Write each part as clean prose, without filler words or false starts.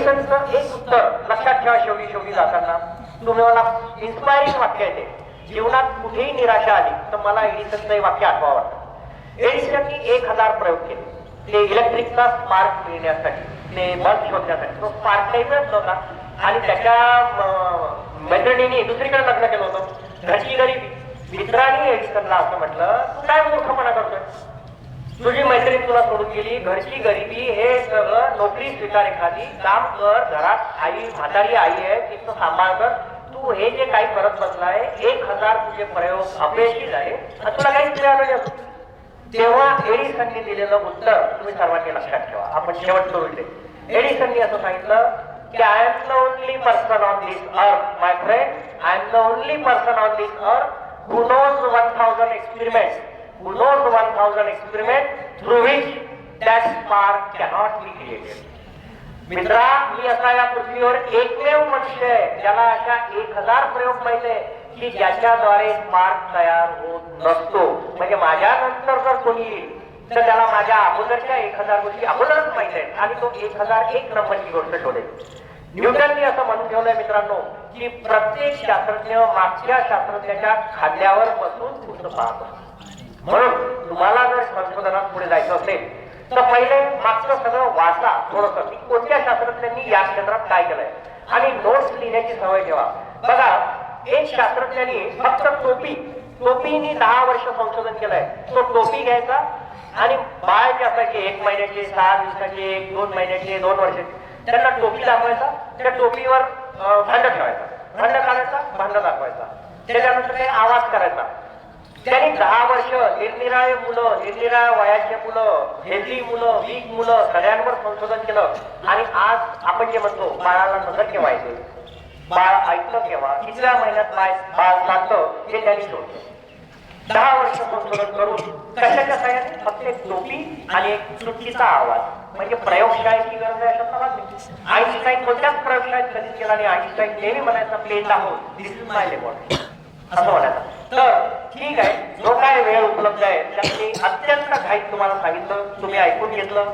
एडिसनचं एक उत्तर लक्षात ठेवा. शेवटी जाताना तुम्हाला इन्स्पायरिंग वाक्य आहे ते. जीवनात कुठेही निराशा आली तर मला एडिसनचं हे वाक्य आठवावं वाटतं. एडिसननी 1000 प्रयोग केले. ते इलेक्ट्रिकचा स्पार्क मिळण्यासाठी, ते बल्ब शोधण्यासाठी. तो स्पार्क टाईपच नव्हता आणि त्याच्या मैत्रिणीने दुसरीकडे लग्न केलं होतं. घरची गरिबी. मित्रांनी एडिसनला असं म्हटलं, तू काय मूर्खपणा करतोय, तुझी मैत्रीण तुला सोडून गेली, घरची गरिबी, हे सगळं नोकरी स्वीकार, एखादी काम कर, घरात आई म्हातारी आई आहे तिचं सांभाळ कर, तू हे जे काही करत बसलाय 1000 तुझे प्रयोग अपयशी झाले आणि तुला काहीच मिळालं नाही. तेव्हा एडिसनने दिलेलं उत्तर तुम्ही सर्वांनी लक्षात ठेवा. आपण शेवट करू. एडिसनने असं सांगितलं की I am the only person on this earth my friend, I am the only person on this earth who knows 1000 experiments, who knows 1000 experiments through which that spark cannot be created. मित्रा, मी असा या पृथ्वीवर एकमेव मनुष्य आहे ज्याला अशा 1000 प्रयोग माहिती आहे की ज्याच्याद्वारे स्पार्क तयार होत नसतो. म्हणजे माझ्या नंतर जर कोणी येईल तर त्याला माझ्या अगोदरच्या 1000 गोष्टी अगोदरच माहित आहेत आणि तो 1001 नंबरची गोष्ट शोधेल. न्यूटननी असं म्हणून ठेवलंय मित्रांनो की प्रत्येक शास्त्रज्ञ मागच्या शास्त्रज्ञाच्या खांद्यावर बसून पुढचं पाहतो. म्हणून तुम्हाला जर संशोधनात पुढे जायचं असेल तर पहिले मागचं सगळं वाचा थोडंसं, की कोणत्या शास्त्रज्ञांनी या क्षेत्रात काय केलंय आणि नोट्स लिहिण्याची सवय ठेवा. बघा, एक शास्त्रज्ञांनी फक्त टोपीनी 10 वर्ष संशोधन केलंय. तो टोपी घ्यायचा आणि बाळ जे असायचे 1 महिन्याचे, 6 दिवसाचे, 1 2 महिन्याचे, 2 वर्षाचे, त्यांना टोपी दाखवायचा, त्या टोपीवर भांड ठेवायचा, भांड काढायचा, भांड दाखवायचा, त्याच्यानंतर काही आवाज करायचा. त्यांनी 10 वर्ष निरनिराळे मुलं, निरनिराळ्या वयाचे मुलं, हेल्दी मुलं, वीक मुलं सगळ्यांवर संशोधन केलं. आणि आज आपण जे म्हणतो बाळाला नजर ठेवायचे, बाळ ऐकतं केव्हा, कितव्या महिन्यात बाळ सांगतं, हे त्यांनी शोधलं. 10 वर्ष संशोधन करून कशाच्या सहाय्याने? फक्त एक टोपी आणि एक चुटकीचा आवाज. म्हणजे प्रयोगशाळेची गरज आहे अशातला भाग नाही. आईन्स्टाईन कोणत्याच प्रयोगशाळेत कधीच केला नाही. आईन्स्टाईन नेहमी म्हणायचा प्लेन दाखव, दिस इज माय लेबॉरेटरी असं म्हणायचं. तर ठीक आहे, जो काय वेळ उपलब्ध आहे त्यात मी अत्यंत घाईत तुम्हाला सांगितलं, तुम्ही ऐकून घेतलं.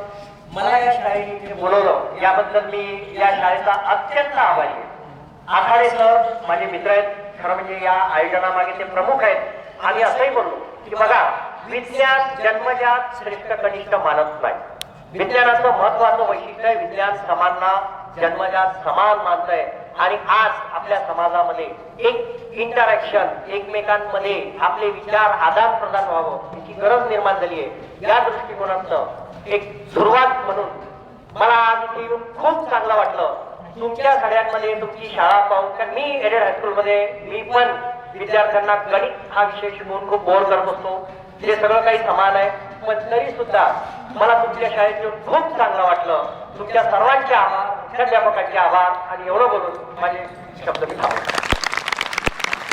मला या शाळेने बोलवलं याबद्दल मी या शाळेचा अत्यंत आभारी आहे. आखाडे सर माझे मित्र आहेत, खरं म्हणजे या आयोजनामागे ते प्रमुख आहेत. आणि असंही बोललो की बघा, विज्ञान जन्मजात श्रेष्ठ कनिष्ठ मानत नाही. विज्ञानाचं महत्वाचं वैशिष्ट्य आहे, विज्ञान समांना जन्मजात समान मानतंय. आणि आज आपल्या समाजामध्ये एक इंटरॅक्शन, एकमेकांमध्ये आपले विचार आदान प्रदान व्हावं याची गरज निर्माण झाली आहे. या दृष्टिकोनातनं एक सुरुवात म्हणून मला आज इथे येऊन खूप चांगलं वाटलं. तुमच्या सगळ्यांमध्ये तुमची शाळा पाहून, कारण मी एडेड हायस्कूलमध्ये मी पण विद्यार्थ्यांना गणित हा विषय शिकवून खूप बोर करत असतो. हे सगळं काही समान आहे, पण तरी सुद्धा मला तुमच्या शाळेत येऊन खूप चांगलं वाटलं. तुमच्या सर्वांचे आभार, मुख्याध्यापकांचे आभार. आणि एवढं बोलून माझे शब्द मी थांबवतो.